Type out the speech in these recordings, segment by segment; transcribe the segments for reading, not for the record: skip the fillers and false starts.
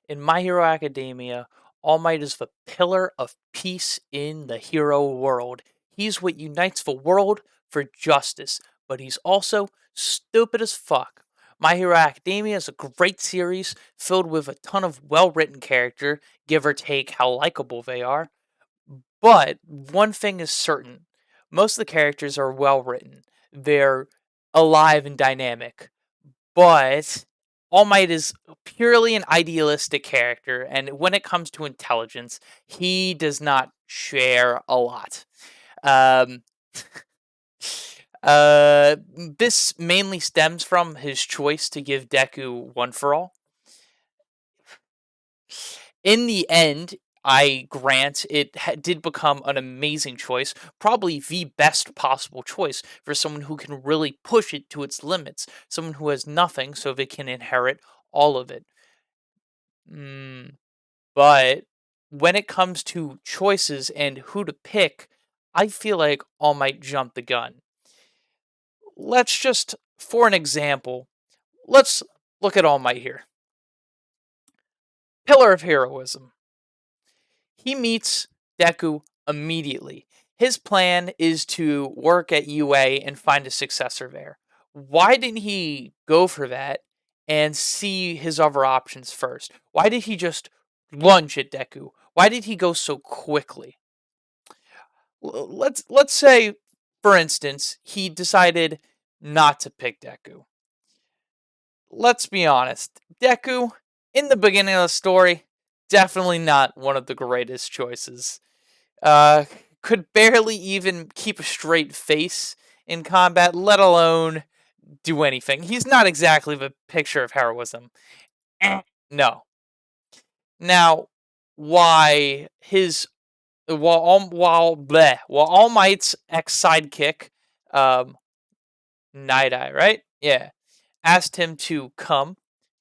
In My Hero Academia, All Might is the pillar of peace in the hero world. He's what unites the world for justice, but he's also stupid as fuck. My Hero Academia is a great series filled with a ton of well written character, give or take how likable they are. But one thing is certain, most of the characters are well written, they're alive and dynamic, but All Might is purely an idealistic character, and when it comes to intelligence, he does not share a lot. Um, this mainly stems from his choice to give Deku One for All. In the end, I grant it did become an amazing choice, probably the best possible choice for someone who can really push it to its limits, someone who has nothing so they can inherit all of it. Mm, but when it comes to choices and who to pick, I feel like All Might jumped the gun. Let's just, for an example, let's look at All Might here. Pillar of heroism. He meets Deku immediately. His plan is to work at UA and find a successor there. Why didn't he go for that and see his other options first? Why did he just lunge at Deku? Why did he go so quickly? Let's say, for instance, he decided not to pick Deku. Let's be honest, Deku, in the beginning of the story, definitely not one of the greatest choices. Uh, could barely even keep a straight face in combat, let alone do anything. He's not exactly the picture of heroism. No. Now, why his while All Might's ex sidekick, um, Night Eye, right? Yeah, asked him to come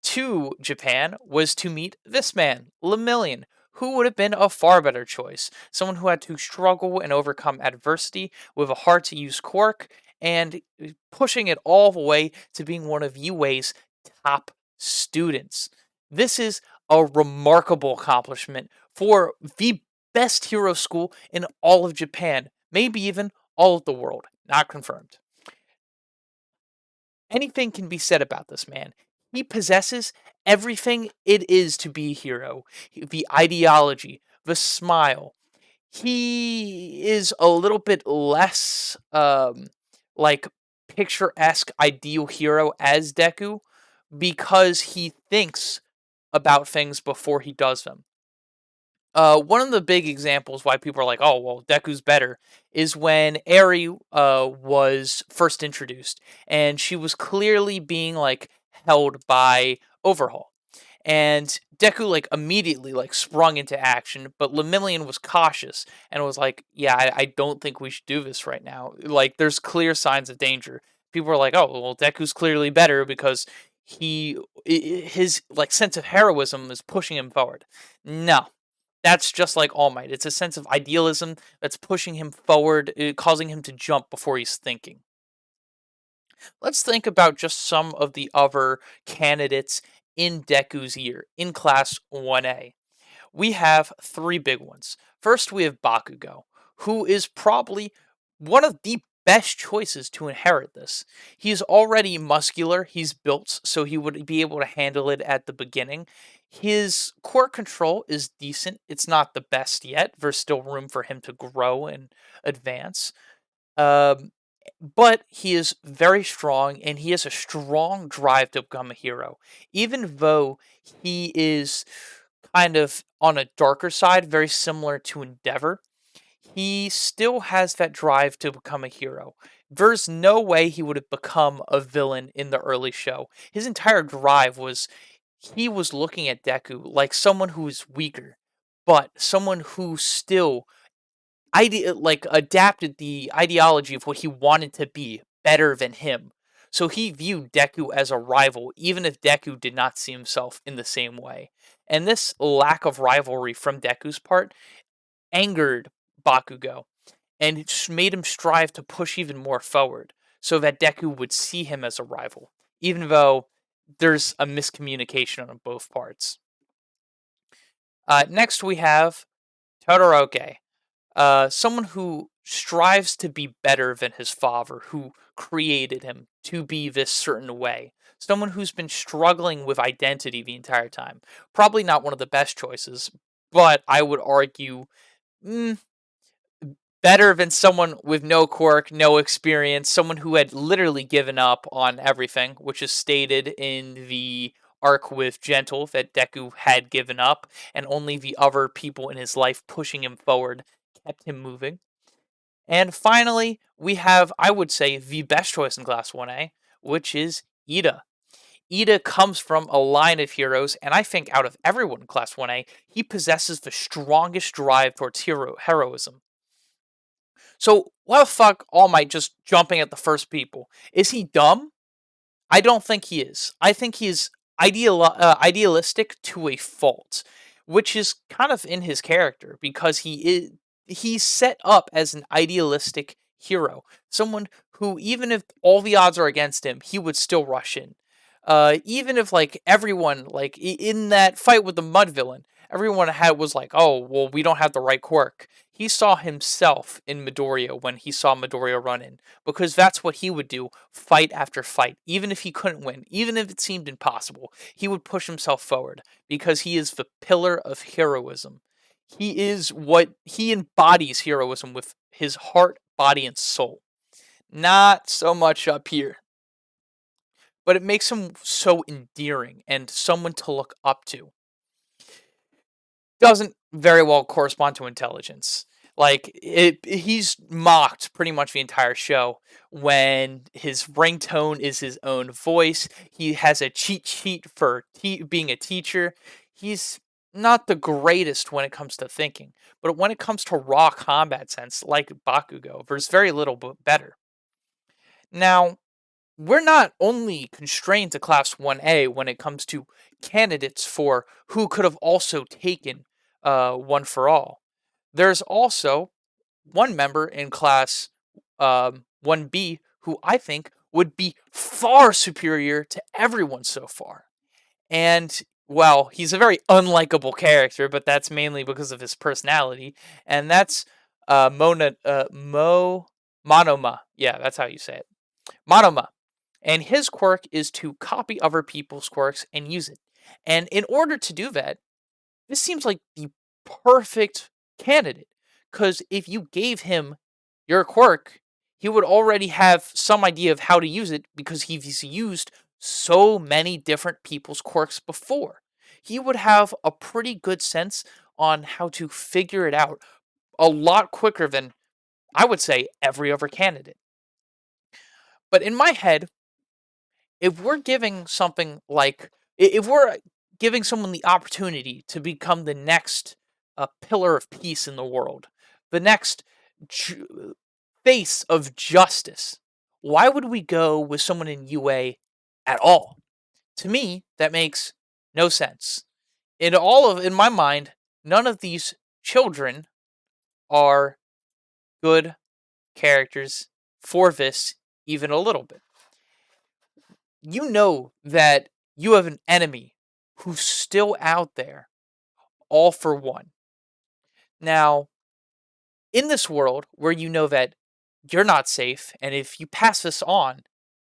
to Japan was to meet this man, Lemillion, who would have been a far better choice. Someone who had to struggle and overcome adversity with a heart to use quirk and pushing it all the way to being one of UA's top students. This is a remarkable accomplishment for the best hero school in all of Japan, maybe even all of the world. Not confirmed. Anything can be said about this man. He possesses everything it is to be a hero, the ideology, the smile. He is a little bit less like picturesque ideal hero as Deku because he thinks about things before he does them. One of the big examples why people are like, "Oh, well, Deku's better," is when Eri was first introduced, and she was clearly being like held by Overhaul, and Deku like immediately like sprung into action, but Lemillion was cautious and was like, "Yeah, I don't think we should do this right now. Like, there's clear signs of danger." People are like, "Oh, well, Deku's clearly better because his like sense of heroism is pushing him forward." No, that's just like All Might. It's a sense of idealism that's pushing him forward, causing him to jump before he's thinking. Let's think about just some of the other candidates in Deku's year in Class 1A. We have three big ones. First, we have Bakugo, who is probably one of the best choices to inherit this. He's already muscular, he's built, so he would be able to handle it at the beginning. His core control is decent. It's not the best yet. There's still room for him to grow and advance. Um, but he is very strong and he has a strong drive to become a hero. Even though he is kind of on a darker side, very similar to Endeavor, he still has that drive to become a hero. There's no way he would have become a villain in the early show. His entire drive was he was looking at Deku like someone who is weaker, but someone who still like adapted the ideology of what he wanted to be better than him. So he viewed Deku as a rival, even if Deku did not see himself in the same way. And this lack of rivalry from Deku's part angered Bakugo and it just made him strive to push even more forward so that Deku would see him as a rival, even though there's a miscommunication on both parts. Next, we have Todoroki, someone who strives to be better than his father, who created him to be this certain way. Someone who's been struggling with identity the entire time. Probably not one of the best choices, but I would argue mm, better than someone with no quirk, no experience, someone who had literally given up on everything, which is stated in the arc with Gentle that Deku had given up, and only the other people in his life pushing him forward kept him moving. And finally, we have, I would say, the best choice in Class 1A, which is Ida. Ida comes from a line of heroes, and I think out of everyone in Class 1A, he possesses the strongest drive towards heroism. So, why the fuck All Might just jumping at the first people? Is he dumb? I don't think he is. I think he is idealistic to a fault, which is kind of in his character because he's set up as an idealistic hero, someone who even if all the odds are against him, he would still rush in. Even if like everyone like in that fight with the mud villain, everyone had was like, "Oh, well, we don't have the right quirk." He saw himself in Midoriya when he saw Midoriya run in, because that's what he would do fight after fight. Even if he couldn't win, even if it seemed impossible, he would push himself forward because he is the pillar of heroism. He embodies heroism with his heart, body, and soul. Not so much up here, but it makes him so endearing and someone to look up to. Doesn't very well correspond to intelligence. Like he's mocked pretty much the entire show when his ringtone is his own voice. He has a cheat sheet for being a teacher. He's not the greatest when it comes to thinking, but when it comes to raw combat sense, like Bakugo, there's very little but better. Now, we're not only constrained to Class 1A when it comes to candidates for who could have also taken One for All. There's also one member in Class 1B who I think would be far superior to everyone so far. And, well, he's a very unlikable character, but that's mainly because of his personality. And that's Monoma. Yeah, that's how you say it. Monoma. And his quirk is to copy other people's quirks and use it. And in order to do that, this seems like the perfect candidate. Because if you gave him your quirk, he would already have some idea of how to use it because he's used so many different people's quirks before. He would have a pretty good sense on how to figure it out a lot quicker than, I would say, every other candidate. But in my head, if we're giving something like if we're giving someone the opportunity to become the next pillar of peace in the world, the next face of justice, why would we go with someone in UA at all? To me, that makes no sense. In my mind, none of these children are good characters for this even a little bit. You know that you have an enemy who's still out there, all for one. Now, in this world where you know that you're not safe, and if you pass this on,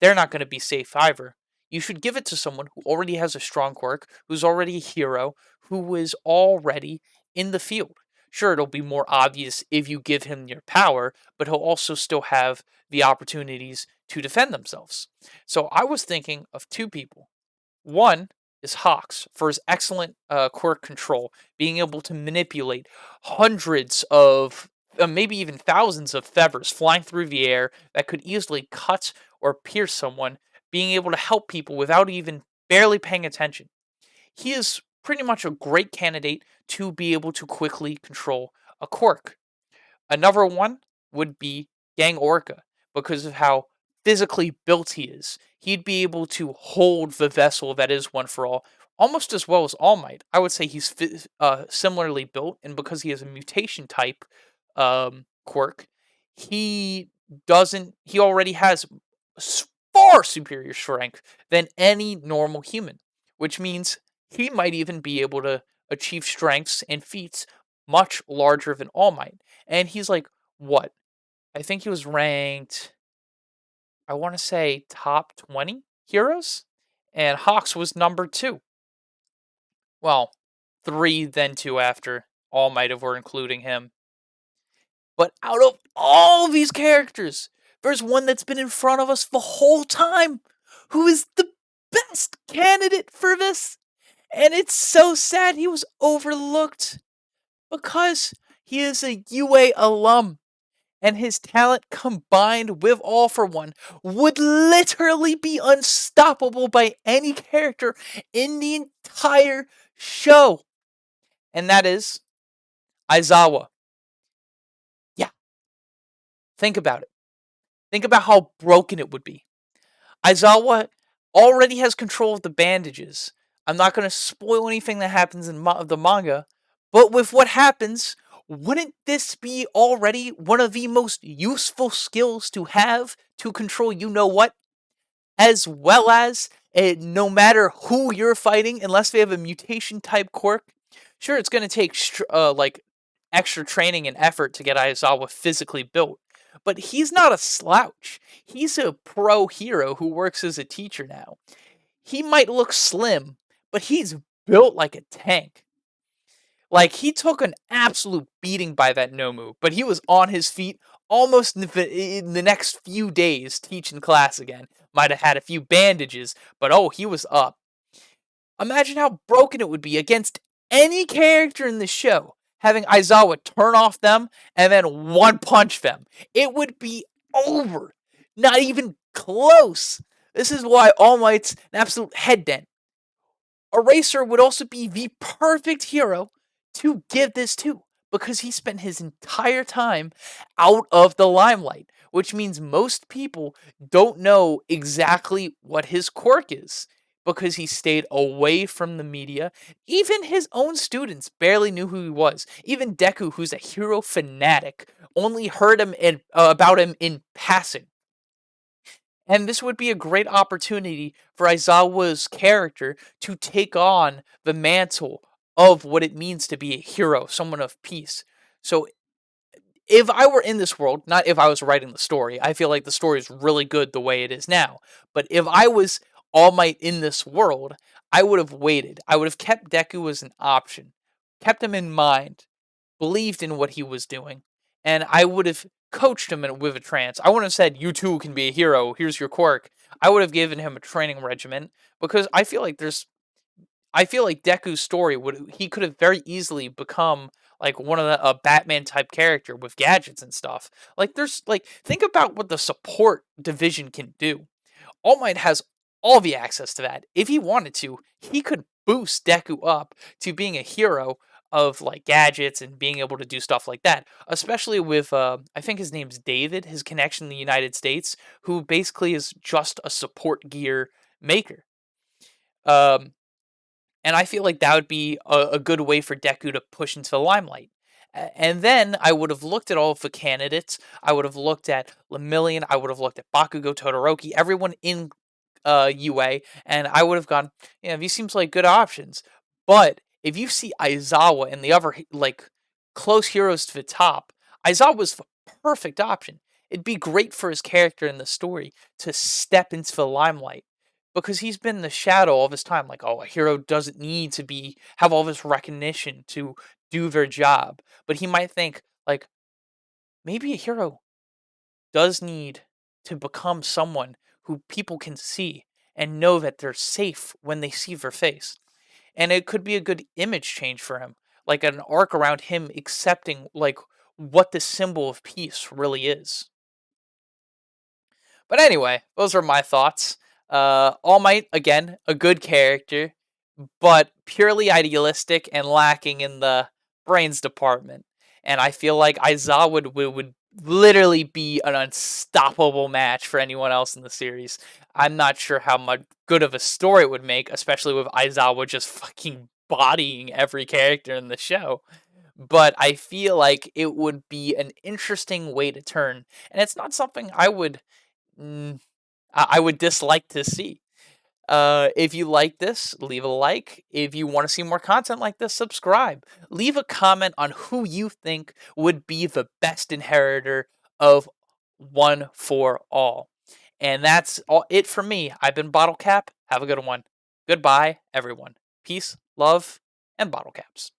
they're not going to be safe either, you should give it to someone who already has a strong quirk, who's already a hero, who is already in the field. Sure, it'll be more obvious if you give him your power, but he'll also still have the opportunities to defend themselves. So I was thinking of two people. One is Hawks for his excellent quirk control, being able to manipulate hundreds of, maybe even thousands of feathers flying through the air that could easily cut or pierce someone, being able to help people without even barely paying attention. He is pretty much a great candidate to be able to quickly control a quirk. Another one would be Gang Orca because of how physically built he is. He'd be able to hold the vessel that is One for All almost as well as All Might. I would say he's similarly built, and because he has a mutation type quirk, he doesn't. He already has far superior strength than any normal human, which means he might even be able to achieve strengths and feats much larger than All Might. And he's like, what? I think he was ranked, I want to say, top 20 heroes, and Hawks was number 2. Well, 3, then 2 after All Might, if we're including him. But out of all these characters, there's one that's been in front of us the whole time, who is the best candidate for this. And it's so sad he was overlooked because he is a UA alum, and his talent combined with All for One would literally be unstoppable by any character in the entire show. And that is Aizawa. Yeah, think about it. Think about how broken it would be. Aizawa already has control of the bandages. I'm not going to spoil anything that happens in the manga, but with what happens, wouldn't this be already one of the most useful skills to have to control you know what? As well as, no matter who you're fighting, unless they have a mutation type quirk, sure, it's going to take like extra training and effort to get Aizawa physically built. But he's not a slouch. He's a pro hero who works as a teacher now. He might look slim, but he's built like a tank. Like, he took an absolute beating by that Nomu, but he was on his feet almost in the next few days teaching class again. Might have had a few bandages, but oh, he was up. Imagine how broken it would be against any character in the show, having Aizawa turn off them and then one punch them. It would be over. Not even close. This is why All Might's an absolute head dent. Eraser would also be the perfect hero to give this to, because he spent his entire time out of the limelight, which means most people don't know exactly what his quirk is, because he stayed away from the media. Even his own students barely knew who he was. Even Deku, who's a hero fanatic, only heard about him in passing. And this would be a great opportunity for Aizawa's character to take on the mantle of what it means to be a hero, someone of peace. So if I were in this world, not if I was writing the story, I feel like the story is really good the way it is now. But if I was All Might in this world, I would have waited. I would have kept Deku as an option, kept him in mind, believed in what he was doing, and I would have coached him with a trance. I wouldn't have said, "You too can be a hero. Here's your quirk." I would have given him a training regimen, because I feel like Deku's story he could have very easily become like one of a Batman type character with gadgets and stuff. Like, think about what the support division can do. All Might has all the access to that. If he wanted to, he could boost Deku up to being a hero of like gadgets and being able to do stuff like that. Especially with I think his name's David, his connection in the United States, who basically is just a support gear maker. Um, and I feel like that would be a good way for Deku to push into the limelight. And then I would have looked at all of the candidates. I would have looked at Lemillion. I would have looked at Bakugo, Todoroki, everyone in UA, and I would have gone, yeah, these seems like good options. But if you see Aizawa and the other like close heroes to the top, Aizawa's the perfect option. It'd be great for his character in the story to step into the limelight, because he's been in the shadow all this time. Like, oh, a hero doesn't need to have all this recognition to do their job, but he might think like, maybe a hero does need to become someone who people can see and know that they're safe when they see their face. And it could be a good image change for him, like an arc around him accepting like what the symbol of peace really is. But anyway, those are my thoughts. All Might, again, a good character, but purely idealistic and lacking in the brains department. And I feel like Aizawa would literally be an unstoppable match for anyone else in the series. I'm not sure how much good of a story it would make, especially with Aizawa just fucking bodying every character in the show. But I feel like it would be an interesting way to turn, and it's not something I would dislike to see. If you like this, leave a like. If you want to see more content like this, subscribe. Leave a comment on who you think would be the best inheritor of one for all. And that's all it for me. I've been Bottle Cap. Have a good one. Goodbye, everyone. Peace, love, and bottle caps.